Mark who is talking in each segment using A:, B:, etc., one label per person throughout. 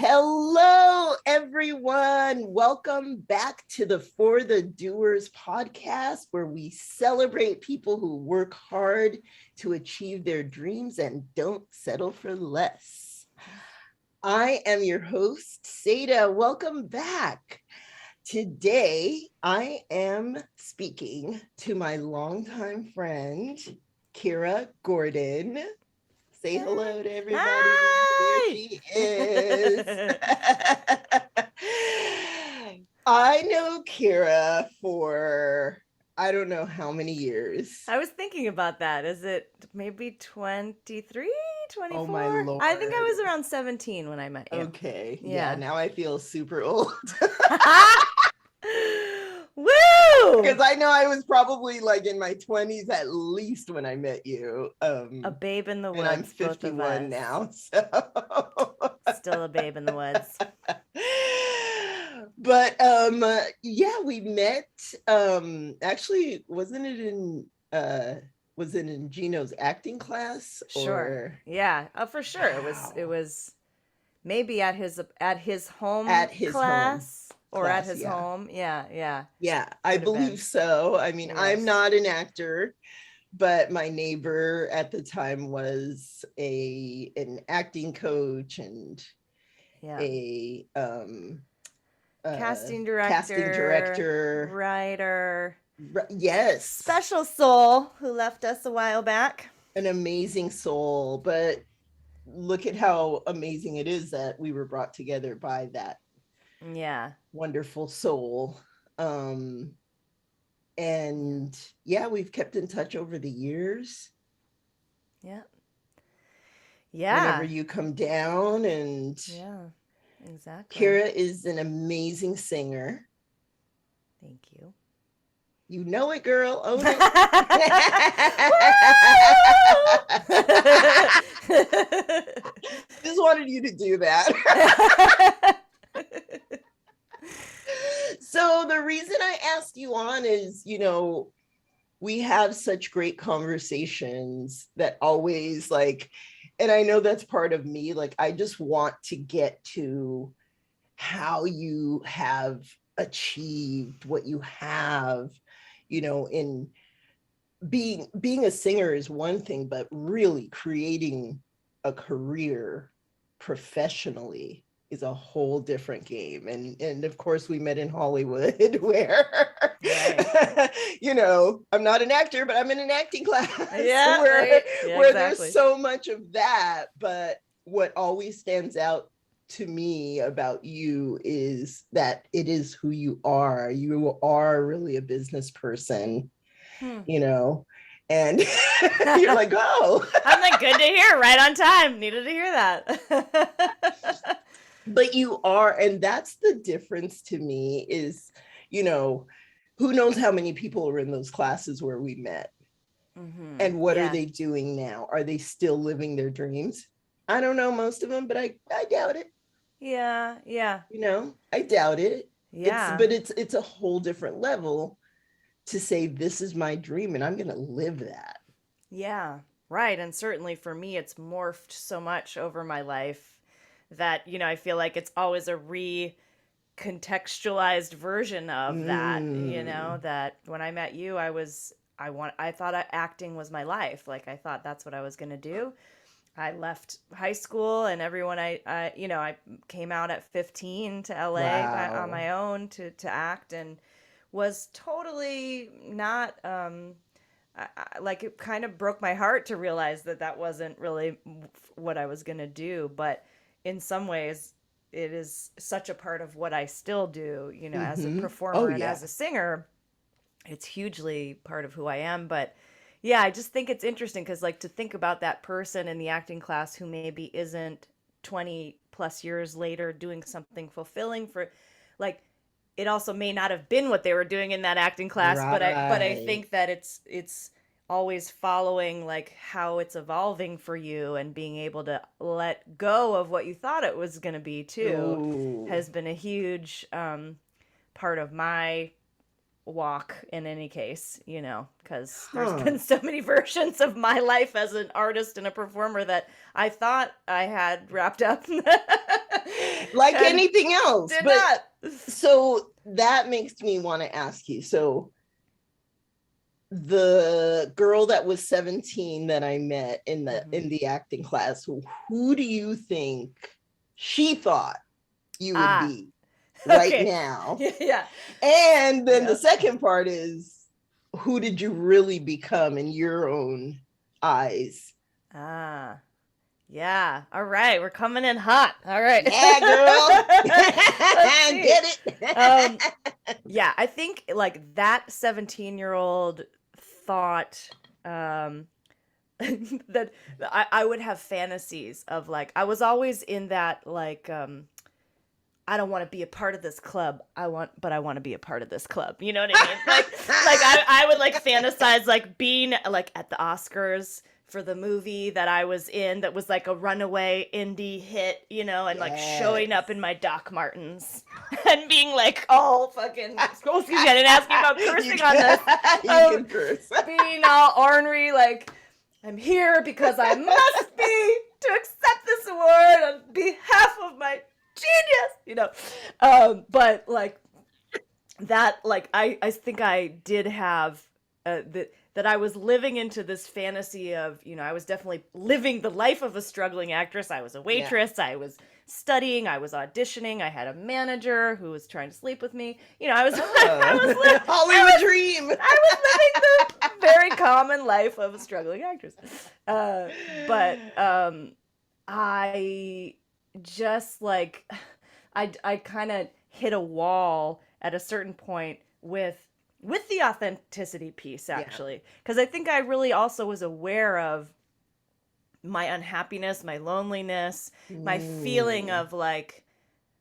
A: Hello, everyone. Welcome back to the For the Doers podcast, where we celebrate people who work hard to achieve their dreams and don't settle for less. I am your host, Sayda. Welcome back. Today, I am speaking to my longtime friend, Kyra Gordon. Say hello to everybody.
B: Hi.
A: There she is. I know Kyra for I don't know how many years.
B: I was thinking about that. Is it maybe 23, 24?
A: Oh my Lord.
B: I think I was around 17 when I met you.
A: Okay. Yeah, now I feel super old.
B: Woo!
A: Because I know I was probably like in my 20s at least when I met you.
B: A babe in the woods.
A: And I'm 51 now. So.
B: Still a babe in the woods.
A: But yeah, we met. Actually, was it in Gino's acting class?
B: Sure.
A: Or...
B: Yeah. For sure.
A: Wow.
B: It was maybe at his home
A: class.
B: Or at his home. Yeah.
A: Yeah, I believe so. I mean, yes. I'm not an actor, but my neighbor at the time was an acting coach and a
B: casting director, writer.
A: Yes.
B: Special soul who left us a while back.
A: An amazing soul, but look at how amazing it is that we were brought together by that wonderful soul. And yeah, we've kept in touch over the years.
B: Yeah.
A: Whenever you come down, and
B: exactly.
A: Kyra is an amazing singer.
B: Thank you.
A: You know it, girl. Own it. Just wanted you to do that. So the reason I asked you on is, we have such great conversations that always and I know that's part of me. I just want to get to how you have achieved what you have, in being a singer is one thing, but really creating a career professionally is a whole different game. And of course we met in Hollywood where, I'm not an actor, but I'm in an acting class where exactly. There's so much of that. But what always stands out to me about you is that it is who you are. You are really a business person, and you're like, oh.
B: I'm like, good to hear, right on time. Needed to hear that.
A: But you are, and that's the difference to me is, who knows how many people are in those classes where we met, and what are they doing now? Are they still living their dreams? I don't know most of them, but I doubt it.
B: Yeah.
A: I doubt it.
B: Yeah.
A: But it's a whole different level to say, this is my dream and I'm going to live that.
B: Yeah, right. And certainly for me, it's morphed so much over my life that, I feel like it's always a recontextualized version of that, that when I met you, I thought acting was my life. I thought that's what I was going to do. I left high school and everyone I came out at 15 to LA on my own to act, and was totally not, it kind of broke my heart to realize that wasn't really what I was going to do. But in some ways it is such a part of what I still do, as a performer and as a singer. It's hugely part of who I am. But yeah, I just think it's interesting because to think about that person in the acting class who maybe isn't 20 plus years later doing something fulfilling for it also may not have been what they were doing in that acting class, right. but I think that it's always following how it's evolving for you, and being able to let go of what you thought it was going to be too. Ooh. Has been a huge part of my walk in any case, because there's been so many versions of my life as an artist and a performer that I thought I had wrapped up.
A: like
B: And
A: anything else.
B: did
A: But
B: not.
A: so that makes me want to ask you. So the girl that was 17 that I met in the acting class, who do you think she thought you would be right
B: Okay.
A: now?
B: Yeah.
A: And then the
B: Yep.
A: second part is, who did you really become in your own eyes?
B: Yeah. All right. We're coming in hot. All right.
A: Yeah, girl.
B: Let's see.
A: Get it?
B: Yeah, I think like that 17-year-old thought that I would have fantasies of like I was always in that like I don't want to be a part of this club. But I want to be a part of this club. You know what I mean? Like I would like fantasize like being like at the Oscars for the movie that I was in that was like a runaway indie hit, you know, and like showing up in my Doc Martens and being like, oh, fucking, excuse me, I didn't ask you about cursing on this.
A: You can curse.
B: Being all ornery, like, I'm here because I must be to accept this award on behalf of my genius, you know. But like that, like I think I did have that I was living into this fantasy of, you know, I was definitely living the life of a struggling actress. I was a waitress. Yeah. I was studying. I was auditioning. I had a manager who was trying to sleep with me. You know, I was
A: Hollywood dream.
B: I was living the very common life of a struggling actress. But I just like I kind of hit a wall at a certain point with the authenticity piece, actually, because I think I really also was aware of my unhappiness, my loneliness, my feeling of like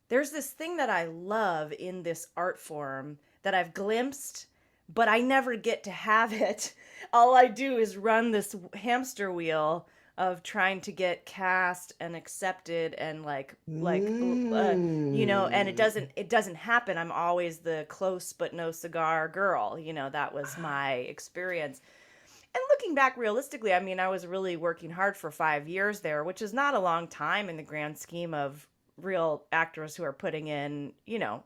B: there's this thing that I love in this art form that I've glimpsed, but I never get to have it. All I do is run this hamster wheel of trying to get cast and accepted and you know, and it doesn't happen. I'm always the close but no cigar girl. You know, that was my experience. And looking back realistically, I mean, I was really working hard for 5 years there, which is not a long time in the grand scheme of real actors who are putting in, you know,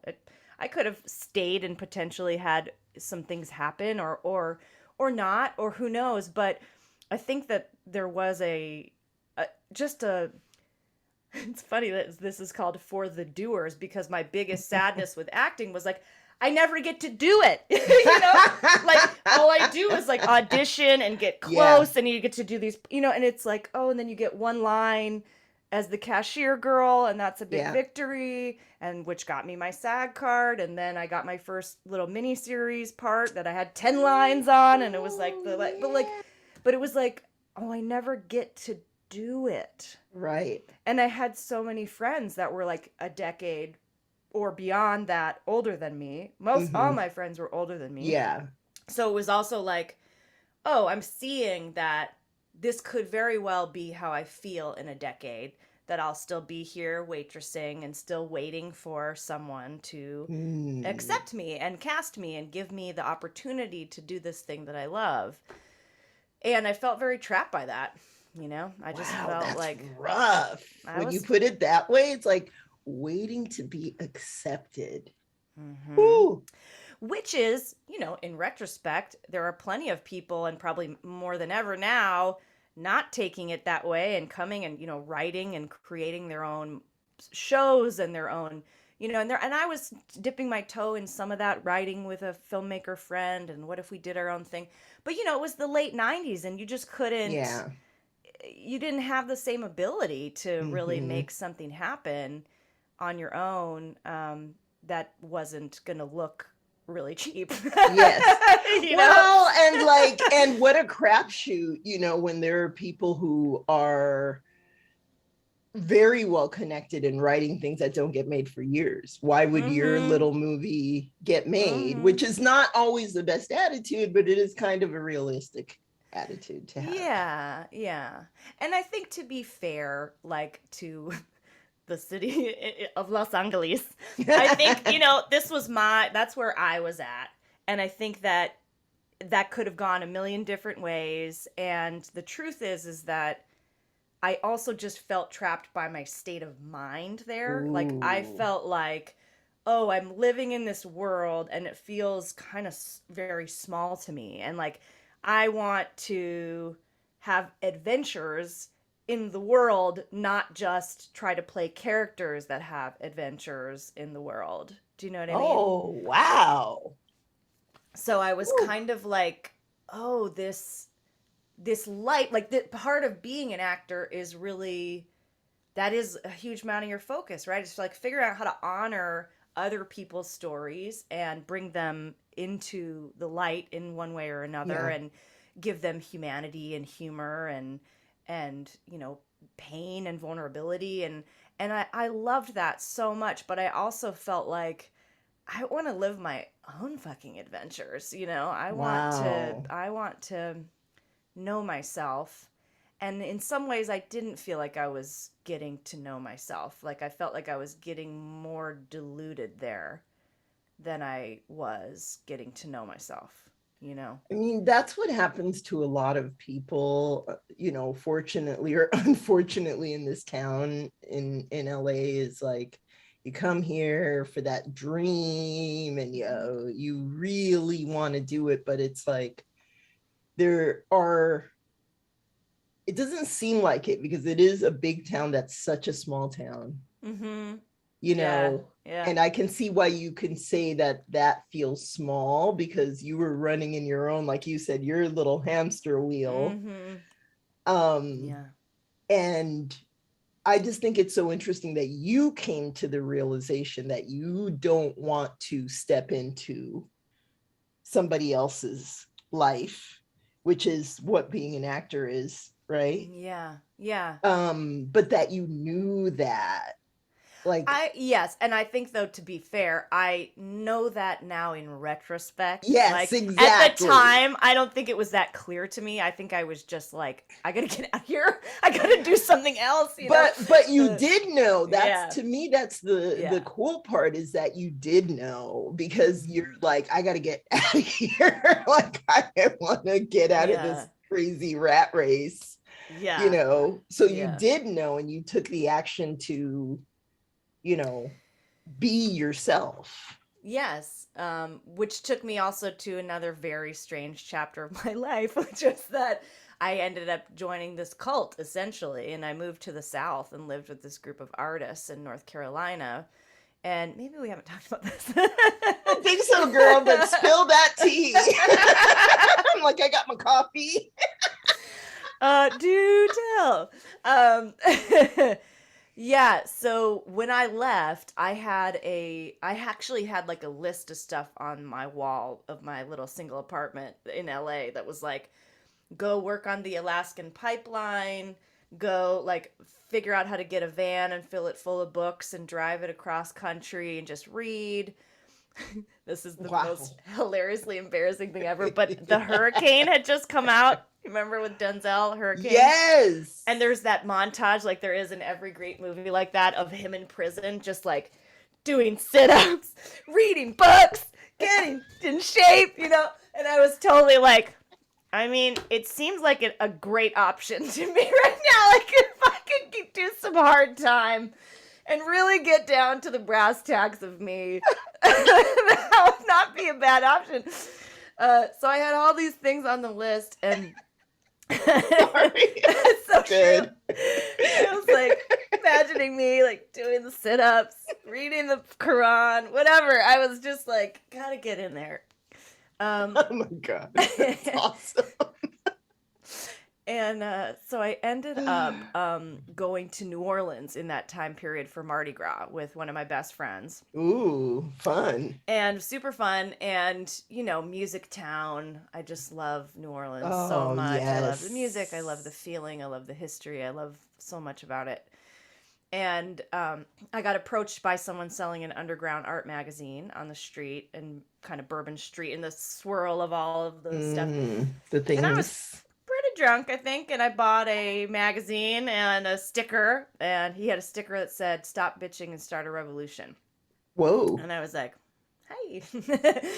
B: I could have stayed and potentially had some things happen or not, or who knows. But I think that there was it's funny that this is called For the Doers, because my biggest sadness with acting was like, I never get to do it. You know, like all I do is like audition and get close, and you get to do these, you know, and it's like, oh, and then you get one line as the cashier girl, and that's a big victory, and which got me my SAG card, and then I got my first little mini series part that I had 10 lines on, and it was like but it was like, oh, I never get to do it.
A: Right.
B: And I had so many friends that were like a decade or beyond that older than me. All my friends were older than me.
A: Yeah.
B: So it was also like, oh, I'm seeing that this could very well be how I feel in a decade, that I'll still be here waitressing and still waiting for someone to accept me and cast me and give me the opportunity to do this thing that I love. And I felt very trapped by that. You know, I just felt
A: that's
B: like
A: rough. When you put it that way, it's like waiting to be accepted.
B: Which is, you know, in retrospect, there are plenty of people, and probably more than ever now, not taking it that way and coming and, you know, writing and creating their own shows and their own, you know, and I was dipping my toe in some of that, writing with a filmmaker friend, and what if we did our own thing? But, you know, it was the late 90s, and you just couldn't, you didn't have the same ability to really make something happen on your own that wasn't going to look really cheap.
A: Yes.
B: You
A: well, know? and what a crapshoot, you know, when there are people who are very well connected in writing things that don't get made for years. Why would your little movie get made? Which is not always the best attitude, but it is kind of a realistic attitude to have.
B: Yeah. And I think, to be fair, like to the city of Los Angeles, I think, you know, that's where I was at. And I think that could have gone a million different ways. And the truth is that I also just felt trapped by my state of mind there. Like I
A: Ooh.
B: felt like, oh, I'm living in this world and it feels kind of very small to me. And like I want to have adventures in the world, not just try to play characters that have adventures in the world. Do you know what I mean?
A: Oh, wow.
B: So I was
A: Ooh.
B: kind of like, oh, this light, like the part of being an actor is really, that is a huge amount of your focus, right? It's like figuring out how to honor other people's stories and bring them into the light in one way or another,
A: Yeah.
B: and give them humanity and humor and pain and vulnerability, and I loved that so much. But I also felt like I want to live my own fucking adventures.
A: Wow.
B: I want to know myself. And in some ways, I didn't feel like I was getting to know myself. Like, I felt like I was getting more deluded there than I was getting to know myself, you know?
A: I mean, that's what happens to a lot of people, fortunately or unfortunately in this town in LA is like you come here for that dream and you really want to do it, but it's like there are it doesn't seem like it because it is a big town that's such a small town,
B: Mm-hmm.
A: you
B: Yeah.
A: know,
B: Yeah.
A: and I can see why you can say that that feels small because you were running in your own, like you said, your little hamster wheel.
B: Mm-hmm.
A: Um,
B: Yeah.
A: and I just think it's so interesting that you came to the realization that you don't want to step into somebody else's life, which is what being an actor is, right?
B: Yeah. Yeah.
A: But that you knew that, like,
B: Yes, and I think though, to be fair, I know that now in retrospect.
A: yes,
B: Like at the
A: exactly.
B: time, I don't think it was that clear to me. I think I was just like, I gotta get out of here. I gotta do something else, you know?
A: But you
B: Uh,
A: did know. That's,
B: yeah,
A: to me, that's the
B: yeah,
A: cool part, is that you did know, because you're
B: hmm,
A: like, I got to get out of here. Like, I want to get out of this
B: yeah,
A: crazy rat race,
B: yeah,
A: so you
B: yeah.
A: did know and you took the action to, you know be yourself.
B: Yes, which took me also to another very strange chapter of my life, which was that I ended up joining this cult essentially, and I moved to the South and lived with this group of artists in North Carolina. And maybe we haven't talked about this.
A: I don't think so, girl, but spill that tea. I'm like, I got my coffee.
B: Do tell. Yeah, so when I left, I actually had like a list of stuff on my wall of my little single apartment in LA that was like, go work on the Alaskan pipeline, go like figure out how to get a van and fill it full of books and drive it across country and just read. This is the
A: Wow.
B: most hilariously embarrassing thing ever, but the hurricane had just come out. Remember with Denzel, Hurricane?
A: Yes.
B: And there's that montage, like there is in every great movie like that, of him in prison, just like doing sit ups, reading books, getting in shape, you know? And I was totally like, I mean, it seems like a great option to me right now. Like, if I could do some hard time and really get down to the brass tacks of me, that would not be a bad option. So I had all these things on the list, and
A: Sorry.
B: it's so true.
A: Good.
B: I was like imagining me like doing the sit-ups, reading the Quran, whatever. I was just like, gotta get in there.
A: Oh my God. That's awesome.
B: And so I ended up going to New Orleans in that time period for Mardi Gras with one of my best friends.
A: Ooh, fun.
B: And super fun, and music town. I just love New Orleans so
A: Oh,
B: much. I love the music, I love the
A: yes.
B: feeling, I love the history, I love so much about it. And I got approached by someone selling an underground art magazine on the street, and kind of Bourbon Street, in the swirl of all of the stuff.
A: The
B: And I was
A: things.
B: pretty drunk, I think, and I bought a magazine and a sticker, and he had a sticker that said, "Stop bitching and start a revolution."
A: Whoa.
B: And I was like, hi.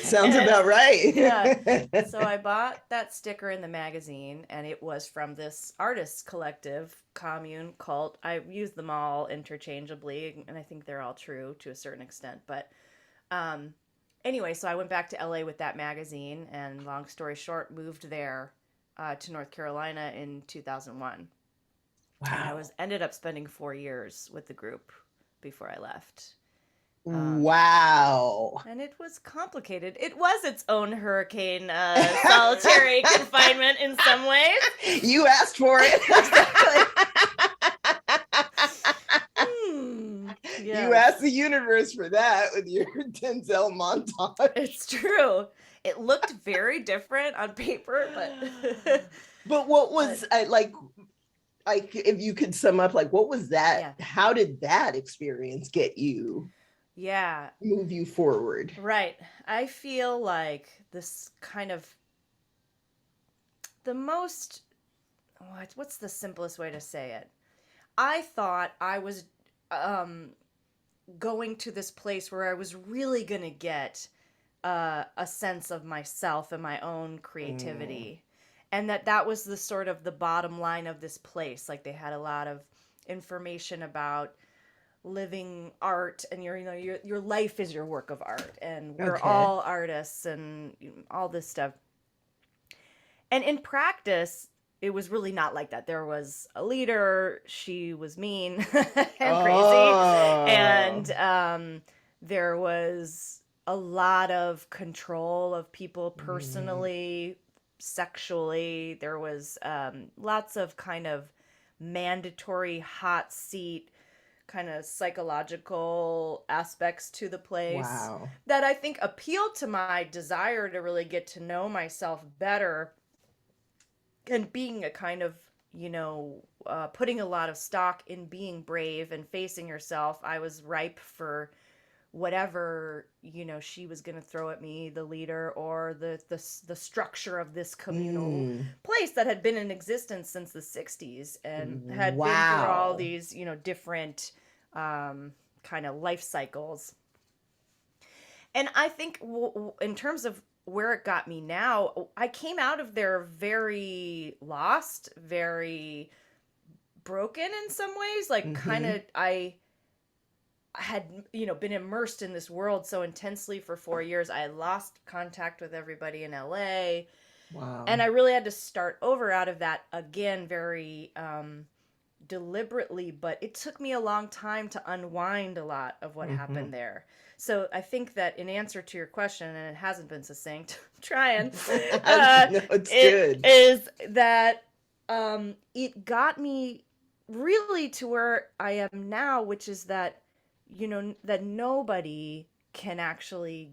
A: Sounds about right.
B: Yeah. So I bought that sticker in the magazine, and it was from this artists collective, commune, cult. I use them all interchangeably, and I think they're all true to a certain extent. But um, anyway, so I went back to LA with that magazine, and long story short, moved there to North Carolina in 2001. And I
A: Wow.
B: ended up spending 4 years with the group before I left.
A: Wow.
B: And it was complicated. It was its own hurricane, solitary confinement in some ways.
A: You asked for it.
B: Exactly.
A: You asked the universe for that with your Denzel montage.
B: It's true. It looked very different on paper, but
A: but what was like if you could sum up, like, what was that?
B: Yeah.
A: How did that experience get you?
B: Yeah.
A: Move you forward.
B: Right. I feel like this kind of the most, what's the simplest way to say it? I thought I was going to this place where I was really going to get a sense of myself and my own creativity. And that was the sort of the bottom line of this place. Like, they had a lot of information about living art, and your life is your work of art, and we're all artists, and all this stuff. And in practice, it was really not like that. There was a leader. She was mean and crazy. And there was a lot of control of people personally, sexually. There was lots of kind of mandatory hot seat kind of psychological aspects to the place that I think appealed to my desire to really get to know myself better, and being a kind of, putting a lot of stock in being brave and facing yourself. I was ripe for whatever, she was going to throw at me, the leader or the structure of this communal place that had been in existence since the 60s and had been through all these, different kind of life cycles. And I think in terms of where it got me now, I came out of there very lost, very broken in some ways. Like, kind of, I had, been immersed in this world so intensely for 4 years. I had lost contact with everybody in LA. Wow. And I really had to start over out of that again, very deliberately, but it took me a long time to unwind a lot of what happened there. So I think that in answer to your question, and it hasn't been succinct, I'm trying,
A: no, it's good,
B: is that it got me really to where I am now, which is that, that nobody can actually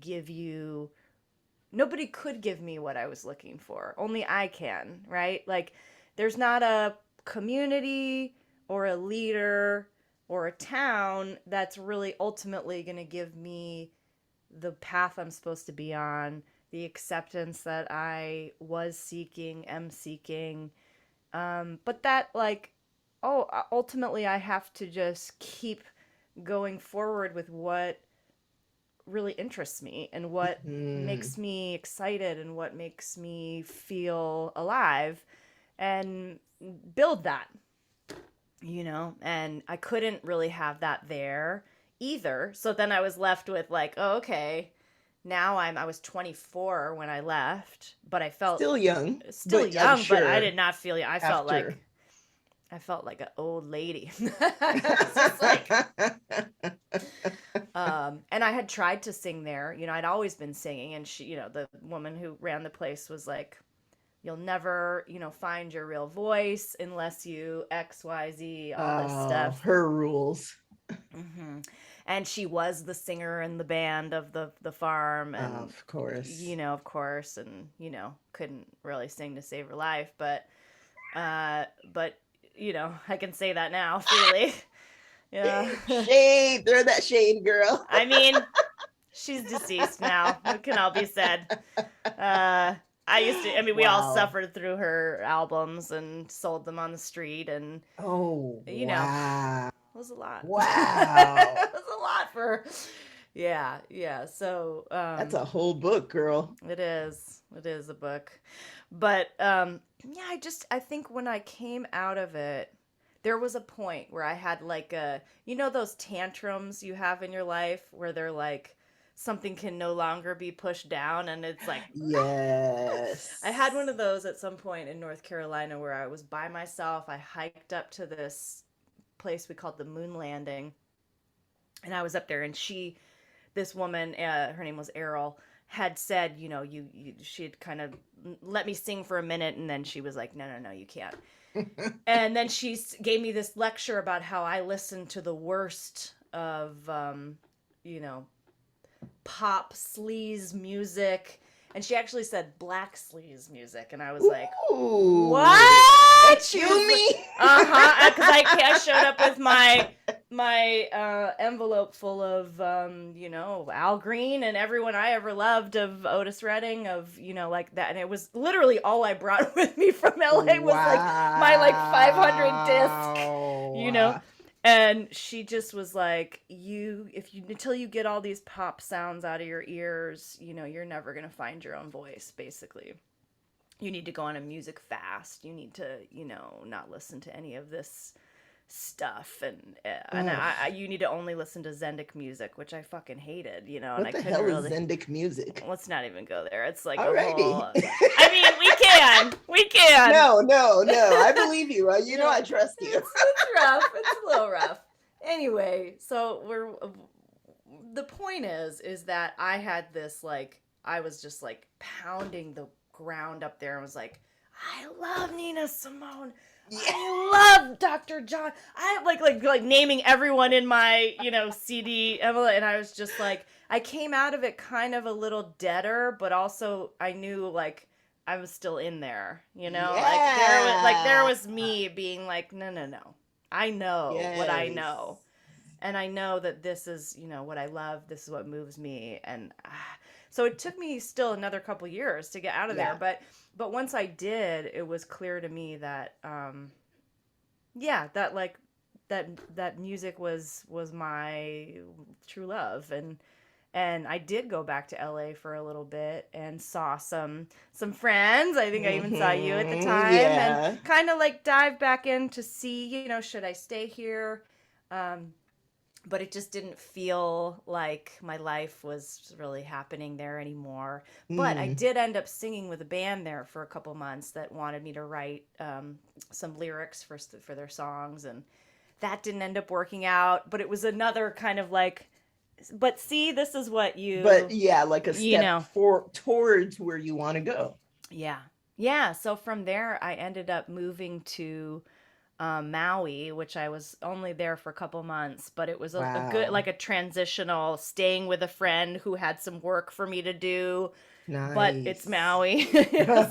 B: nobody could give me what I was looking for. Only I can, right? Like, there's not a community or a leader or a town that's really ultimately going to give me the path I'm supposed to be on, the acceptance that I was seeking, am seeking. But that, like, ultimately I have to just keep going forward with what really interests me and what makes me excited and what makes me feel alive, and build that. And I couldn't really have that there either. So then I was left with, like, oh, okay, now I was 24 when I left, but I felt
A: still young,
B: but I did not feel young. I felt like an old lady. It's just like, and I had tried to sing there. I'd always been singing, and she, the woman who ran the place was like, you'll never, find your real voice unless you X, Y, Z, all this stuff.
A: Her rules.
B: And she was the singer in the band of the farm. And,
A: of course.
B: And, couldn't really sing to save her life. But, I can say that now freely. Yeah.
A: Shade. Throw that shade, girl.
B: I mean, she's deceased now. It can all be said. We all suffered through her albums and sold them on the street, and it was a lot.
A: Wow.
B: It was a lot for Yeah, yeah. So,
A: That's a whole book, girl.
B: it is. It is a book. But yeah, I think when I came out of it, there was a point where I had like those tantrums you have in your life where they're like something can no longer be pushed down and it's like I had one
A: Yes.
B: of those at some point in North Carolina where I was by myself. I hiked up to this place we called the Moon Landing, and I was up there, and this woman, her name was Errol, had said, she had kind of let me sing for a minute, and then she was like, no, no, no, you can't. And then she gave me this lecture about how I listened to the worst of, you know, pop sleaze music. And she actually said black sleaze music. And I was like,
A: Ooh.
B: what? She
A: Excuse
B: was like,
A: me?
B: uh-huh. Because I showed up with my envelope full of, Al Green and everyone I ever loved of Otis Redding, of, like that. And it was literally all I brought with me from LA was like my like 500 disc.
A: Wow.
B: And she just was like, until you get all these pop sounds out of your ears, you're never going to find your own voice, basically. You need to go on a music fast. You need to, not listen to any of this stuff. And
A: Ugh.
B: you need to only listen to Zendik music, which I fucking hated, and
A: What
B: I
A: the
B: couldn't
A: hell is
B: really.
A: Zendik music?
B: Let's not even go there. It's like a
A: Alrighty.
B: whole. I mean, we can.
A: No, no, no. I believe you. You know
B: Yeah,
A: I trust you.
B: it's rough. It's a little rough. Anyway, so the point is that I had this like I was just like pounding the ground up there and was like, I love Nina Simone.
A: Yeah.
B: I love Dr. John. I like naming everyone in my, CD envelope, and I was just like I came out of it kind of a little deader, but also I knew like I was still in there, there
A: Yeah.
B: was me being like, no, no, no. I know what I
A: Yes.
B: know. And I know that this is, what I love. This is what moves me. And so it took me still another couple years to get out of there.
A: Yeah.
B: But once I did, it was clear to me that, yeah, that like that music was my true love. And I did go back to LA for a little bit and saw some friends. I think I even saw you at the time, and
A: Yeah.
B: kind of like dive back in to see, should I stay here? Um, but it just didn't feel like my life was really happening there anymore. But I
A: Mm.
B: did end up singing with a band there for a couple months that wanted me to write some lyrics for their songs, and that didn't end up working out. But it was another kind of like, but see, this is what
A: But yeah, like a
B: you
A: step
B: know,
A: towards where you want to go.
B: yeah, yeah. So from there, I ended up moving to Maui, which I was only there for a couple months, but it was a good,
A: Wow.
B: like a transitional staying with a friend who had some work for me to do, but it's
A: Nice.
B: Maui. So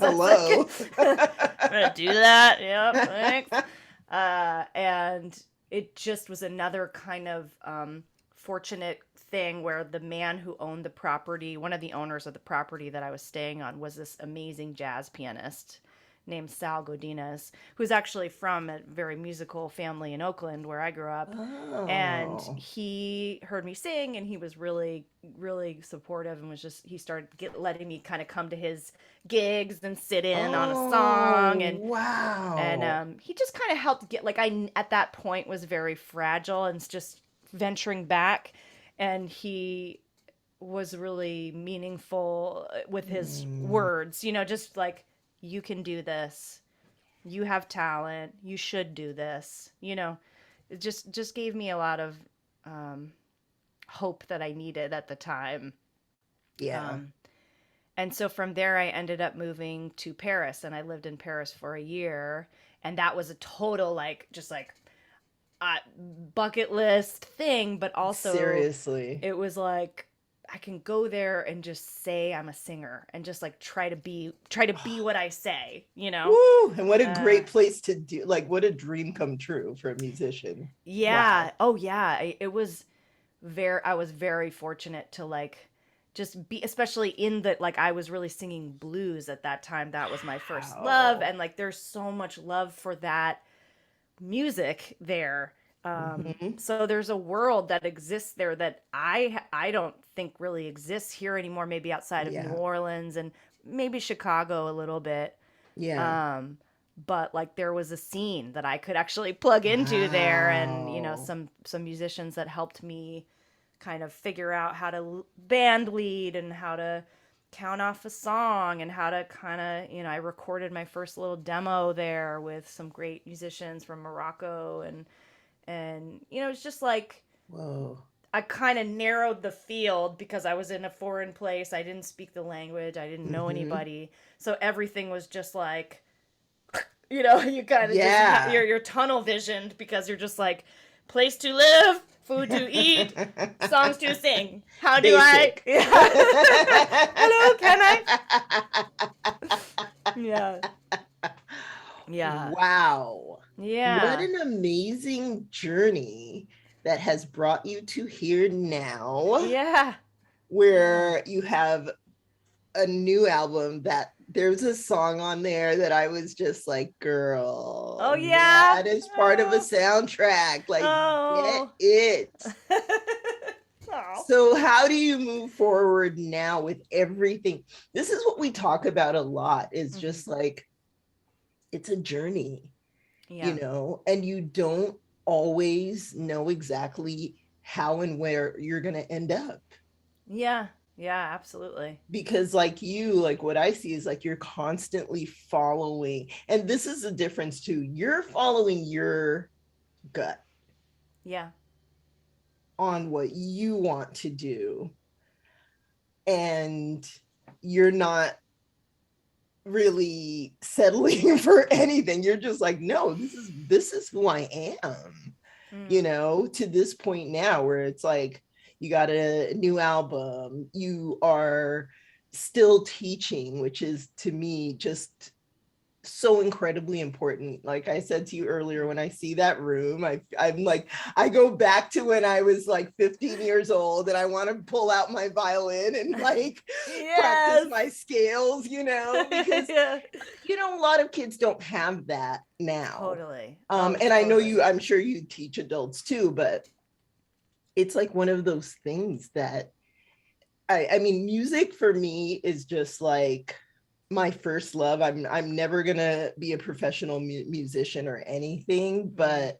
B: it's
A: Hello.
B: like, I'm gonna do that. Yep, thanks. And it just was another kind of fortunate thing where the man who owned the property, one of the owners of the property that I was staying on, was this amazing jazz pianist named Sal Godinez, who's actually from a very musical family in Oakland where I grew up. And
A: Oh.
B: he heard me sing, and he was really, really supportive, and he started letting me kind of come to his gigs and sit in on a
A: Oh,
B: song. And
A: wow.
B: he just kind of helped get, like, I at that point was very fragile and just venturing back. And he was really meaningful with his
A: Mm.
B: words, just like, you can do this, you have talent, you should do this, it just gave me a lot of um, hope that I needed at the time.
A: Yeah.
B: um, and so from there I ended up moving to Paris, and I lived in Paris for a year, and that was a total like just like uh, bucket list thing, but also
A: Seriously.
B: it was like I can go there and just say I'm a singer and just like try to be what I say.
A: Woo! And what a
B: Uh,
A: great place to do, like, what a dream come true for a musician.
B: yeah.
A: Wow.
B: Oh yeah. I was very fortunate to like just be, especially in the like I was really singing blues at that time. That was my first love,
A: Wow.
B: and like there's so much love for that music there.
A: Mhm.
B: So there's a world that exists there that I don't think really exists here anymore, maybe outside of New
A: Yeah.
B: Orleans and maybe Chicago a little bit.
A: Yeah.
B: Um, but like there was a scene that I could actually plug into there, and
A: Wow.
B: some musicians that helped me kind of figure out how to band lead and how to count off a song and how to kind of, I recorded my first little demo there with some great musicians from Morocco, and it's just like
A: Whoa.
B: I kind of narrowed the field because I was in a foreign place. I didn't speak the language. I didn't know
A: Hmm.
B: anybody. So everything was just like, you kind of just
A: Yeah.
B: you're tunnel visioned because you're just like, place to live, food to eat, songs to sing. How do I?
A: Basic.
B: Yeah. Hello, can I? Yeah. Yeah.
A: Wow. What
B: Yeah.
A: an amazing journey that has brought you to here now,
B: Yeah. Yeah.
A: where you have a new album that there's a song on there that I was just like,
B: Oh
A: girl,
B: yeah.
A: that is part of a
B: Oh.
A: soundtrack. Like, get
B: Oh.
A: it.
B: Oh.
A: So, how do you move forward now with everything? This is what we talk about a lot, is
B: Mhm.
A: just like, it's a journey,
B: Yeah.
A: and you don't always know exactly how and where you're going to end up.
B: Yeah. Yeah, absolutely.
A: Because like what I see is like you're constantly following, and this is the difference too, you're following your gut
B: Yeah.
A: on what you want to do, and you're not really settling for anything. You're just like, no, this is who I am,
B: Mm.
A: to this point now, where it's like you got a new album, you are still teaching, which is to me just so incredibly important. Like I said to you earlier, when I see that room, I'm like, I go back to when I was like 15 years old and I want to pull out my violin and like practice
B: Yes.
A: my scales, because
B: Yeah.
A: a lot of kids don't have that now.
B: Totally. Oh,
A: And I know
B: totally.
A: I'm sure you teach adults too, but it's like one of those things that I mean, music for me is just like my first love. I'm never gonna be a professional musician or anything,
B: Mm.
A: but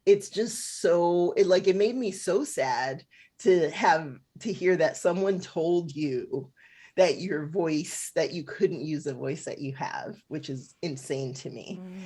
A: it's just so it made me so sad to hear that someone told you that you couldn't use the voice that you have, which is insane to me.
B: Mm.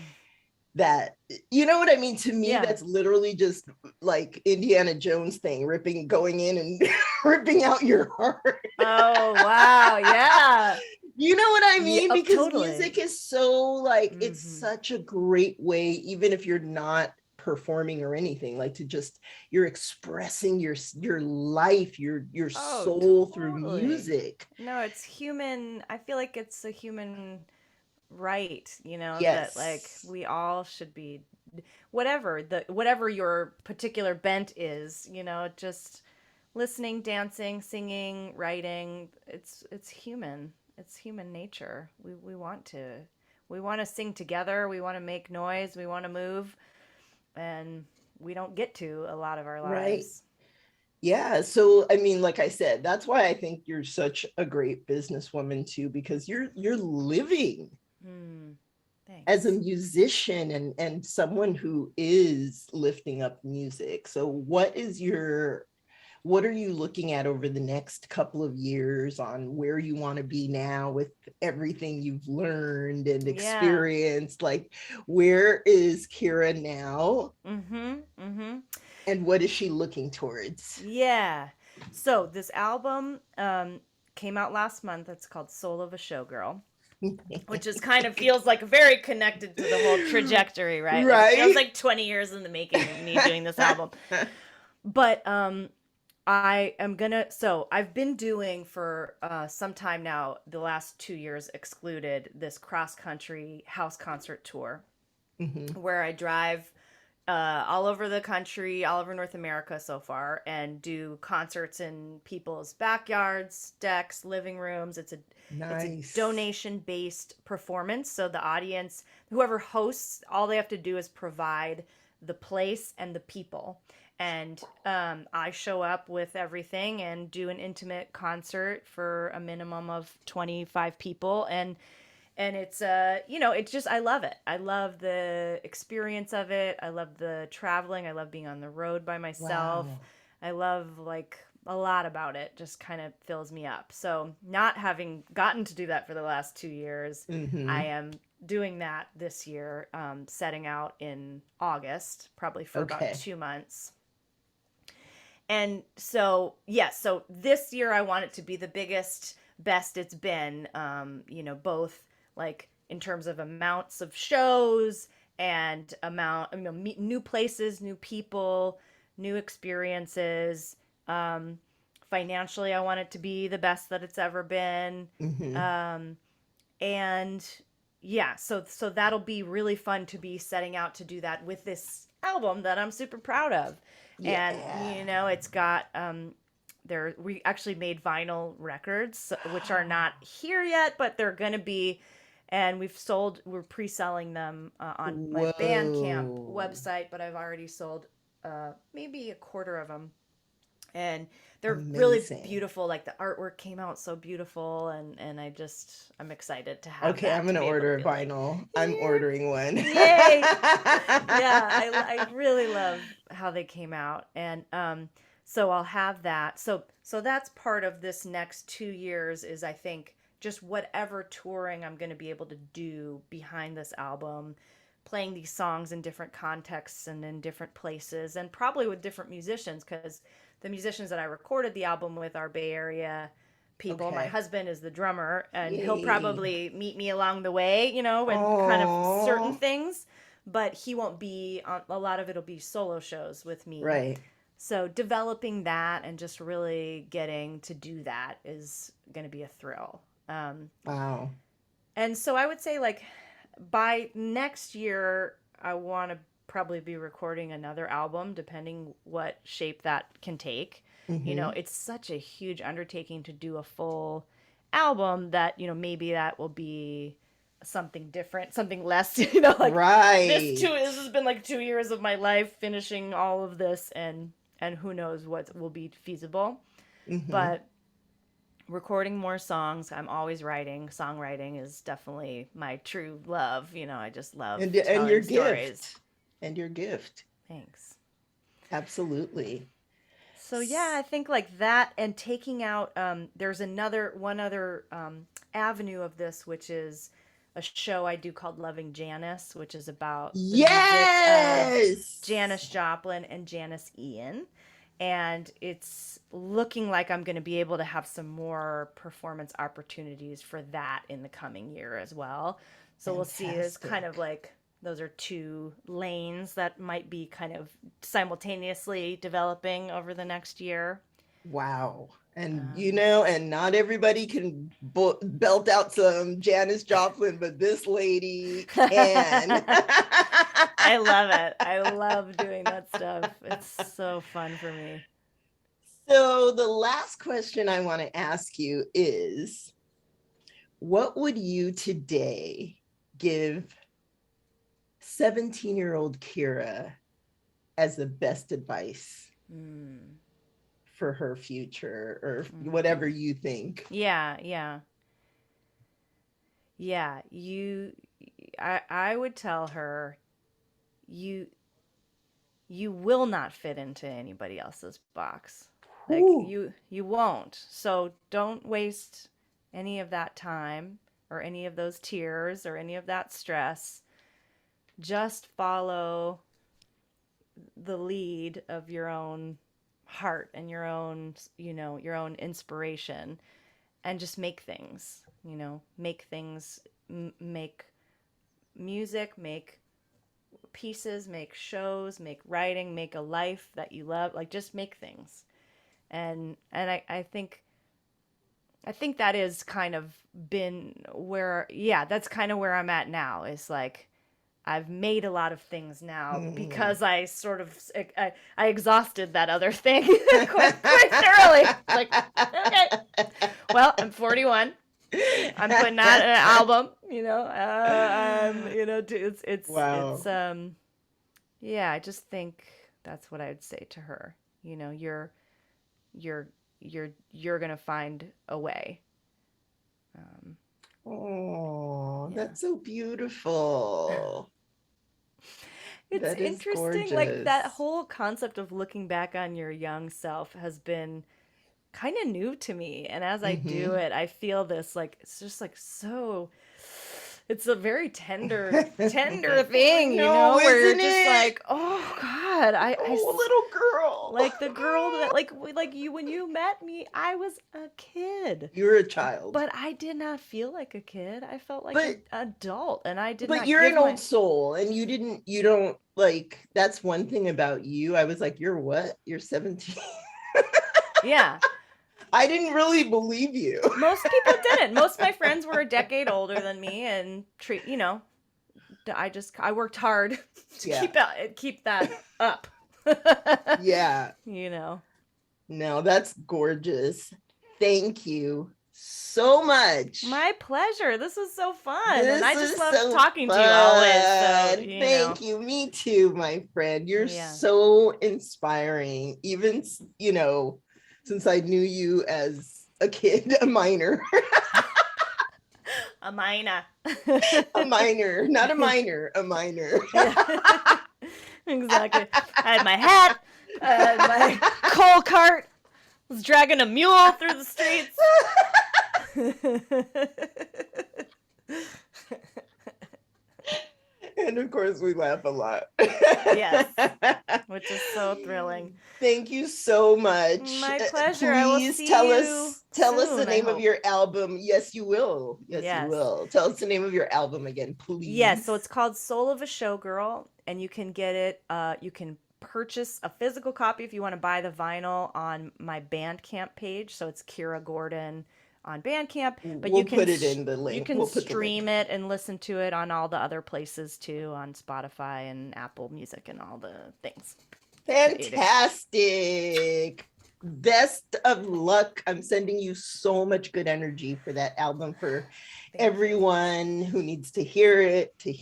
A: That, you know what I mean? To me,
B: Yeah.
A: that's literally just like Indiana Jones thing, going in and ripping out your heart.
B: Oh, wow. Yeah.
A: You know what I
B: Yeah,
A: mean?
B: oh,
A: Because
B: totally.
A: music is so like, it's
B: Hmm.
A: such a great way, even if you're not performing or anything, like to just, you're expressing your life, your
B: Oh,
A: soul through
B: totally.
A: music.
B: No, it's human. I feel like it's a human right, that like
A: Yes.
B: we all should be whatever your particular bent is, just listening, dancing, singing, writing. It's human. It's human nature. We want to sing together, we want to make noise, we want to move, and we don't get to a lot of our
A: Right.
B: lives.
A: Yeah. So I mean, like I said, that's why I think you're such a great businesswoman too, because you're living
B: Hmm.
A: as a
B: Thanks.
A: musician and someone who is lifting up music. So what are you looking at over the next couple of years on where you want to be now with everything you've learned and
B: Yeah.
A: experienced? Like, where is Kyra now
B: Mm-hmm. Mm-hmm.
A: and what is she looking towards?
B: Yeah. So this album came out last month. It's called Soul of a Showgirl, which is kind of feels like very connected to the whole trajectory, right? Like it feels
A: Right?
B: like 20 years in the making of me doing this album. But I am gonna. So I've been doing for some time now, the last 2 years excluded, this cross country house concert tour
A: Mhm.
B: where I drive all over the country, all over North America so far, and do concerts in people's backyards, decks, living rooms. It's a
A: Nice.
B: donation based performance, so the audience, whoever hosts, all they have to do is provide the place and the people. And I show up with everything and do an intimate concert for a minimum of 25 people. And it's it's just, I love it. I love the experience of it. I love the traveling. I love being on the road by myself.
A: Wow.
B: I love, like, a lot about it just kind of fills me up. So not having gotten to do that for the last 2 years, I am doing that this year, setting out in August, probably for about
A: Okay.
B: 2 months. And so, yes, so this year I want it to be the biggest, best it's been, both like in terms of amounts of shows and amount, new places, new people, new experiences. Um, Financially, I want it to be the best that it's ever been.
A: Hmm.
B: Um, and yeah, so that'll be really fun to be setting out to do that with this album that I'm super proud of. And
A: Yeah.
B: it's got there, we actually made vinyl records, which are not here yet, but they're gonna be. And we're pre-selling them on my Bandcamp
A: Whoa.
B: website, but I've already sold maybe a quarter of them. And they're really
A: Amazing.
B: beautiful. Like, the artwork came out so beautiful, and I'm excited to have
A: Okay, I'm
B: that, to
A: gonna
B: be able to
A: order a
B: be like,
A: vinyl. I'm
B: yeah,
A: ordering one.
B: yay. Yeah, I really love how they came out. And so I'll have that. So that's part of this next 2 years, is, I think, just whatever touring I'm going to be able to do behind this album, playing these songs in different contexts and in different places, and probably with different musicians, because the musicians that I recorded the album with are Bay Area people. My
A: Okay.
B: husband is the drummer, and he'll
A: Yay.
B: probably meet me along the way, and kind of certain
A: Oh,
B: things, but he won't be on a lot of it'll be solo shows with me.
A: right.
B: So developing that and just really getting to do that is going to be a thrill.
A: Wow.
B: And so I would say, like, by next year, I want to probably be recording another album, depending what shape that can take.
A: Hmm.
B: It's such a huge undertaking to do a full album that, maybe that will be something different, something less, like, this
A: Right.
B: has been like 2 years of my life finishing all of this, and who knows what will be feasible.
A: Hmm.
B: But recording more songs. I'm always writing. Songwriting is definitely my true love. I just love
A: And your
B: telling stories.
A: gift. And your gift.
B: Thanks.
A: Absolutely.
B: So yeah, I think, like, that, and taking out there's one other avenue of this, which is a show I do called Loving Janice, which is about the music of
A: Yes.
B: Janis Joplin and Janice Ian. And it's looking like I'm going to be able to have some more performance opportunities for that in the coming year as well. So we'll see. It's kind of
A: Fantastic.
B: like those are two lanes that might be kind of simultaneously developing over the next year.
A: Wow. And
B: Um,
A: and not everybody can belt out some Janis Joplin, but this lady can.
B: I love it. I love doing that stuff. It's so fun for me.
A: So, the last question I want to ask you is, what would you today give 17-year-old Kyra as the best advice
B: Mm.
A: for her future, or
B: Mm-hmm.
A: whatever you think?
B: Yeah, yeah. Yeah, I would tell her, you you will not fit into anybody else's box. Like,
A: Ooh,
B: you won't. So don't waste any of that time or any of those tears or any of that stress. Just follow the lead of your own heart and your own inspiration, and just make things, make things, make music, make pieces, make shows, make writing, make a life that you love. Like, just make things. And I think that is kind of been where, yeah, that's kind of where I'm at now. Is like, I've made a lot of things now
A: mm,
B: because I sort of I exhausted that other thing quite thoroughly. It's like, okay, well, I'm 41. I'm putting out an album. It's
A: wow.
B: Yeah, I just think that's what I would say to her. You know, you're you're gonna find a way. Um,
A: Oh,
B: yeah.
A: that's so beautiful.
B: It's
A: That is
B: interesting, like that
A: gorgeous.
B: whole concept of looking back on your young self has been kind of new to me. And as I do
A: Mm-hmm.
B: it, I feel this like it's just like so it's a very tender
A: I
B: thing, you
A: know,
B: know, where you're
A: isn't
B: just
A: it?
B: like, oh God,
A: Oh, little girl.
B: like the girl that like you when you met me, I was a kid.
A: You're a child.
B: But I did not feel like a kid. I felt like
A: But
B: an adult, and I did
A: but
B: not
A: you're
B: give
A: an old
B: my
A: soul and you don't like that's one thing about you. I was like, you're what? You're 17.
B: yeah.
A: I didn't really believe you.
B: Most people didn't. Most of my friends were a decade older than me, and you know, I worked hard to
A: Yeah.
B: keep that up.
A: Yeah.
B: You know.
A: No, that's gorgeous. Thank you so much.
B: My pleasure. This was so fun, and
A: This
B: I just
A: is
B: love
A: so
B: talking to you always. So
A: fun.
B: you know,
A: Thank you. Me too, my friend. You're
B: yeah.
A: so inspiring. Even, since I knew you as a kid, a minor,
B: A mina.
A: a minor, not a minor, a minor.
B: Yeah. Exactly. I had my hat. I had my coal cart. Was dragging a mule through the streets.
A: And of course, we laugh a lot.
B: Yes, which is so thrilling.
A: Thank you so much.
B: My pleasure. I will
A: Please
B: see
A: tell
B: you
A: us the
B: soon, I
A: name of
B: hope.
A: your album. Yes, you will. Yes, you
B: Yes.
A: will. Tell us the name of your album again,
B: Yes, so
A: please.
B: it's called Soul of a Showgirl, and you can get it, you can purchase a physical copy if you want to buy the vinyl on my Bandcamp page. So it's Kyra Gordon on Bandcamp, but
A: We'll put it in the
B: you
A: link.
B: can
A: We'll put the link.
B: stream it and listen to it on all the other places too, on Spotify and Apple Music and all the things that you do.
A: Fantastic. Best of luck. I'm sending you so much good energy for that album for
B: Thank
A: everyone who needs to hear it, and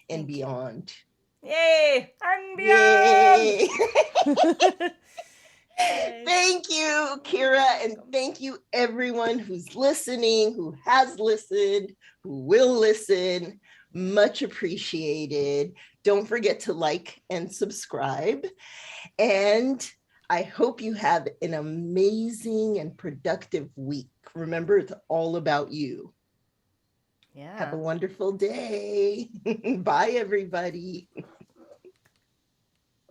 B: Thank you.
A: beyond.
B: Yay! And beyond!
A: Yay.
B: Yay.
A: Thank you, Kyra, and thank you everyone who's listening, who has listened, who will listen. Much appreciated. Don't forget to like and subscribe. And I hope you have an amazing and productive week. Remember, it's all about you.
B: Yeah.
A: Have a wonderful day. Bye, everybody.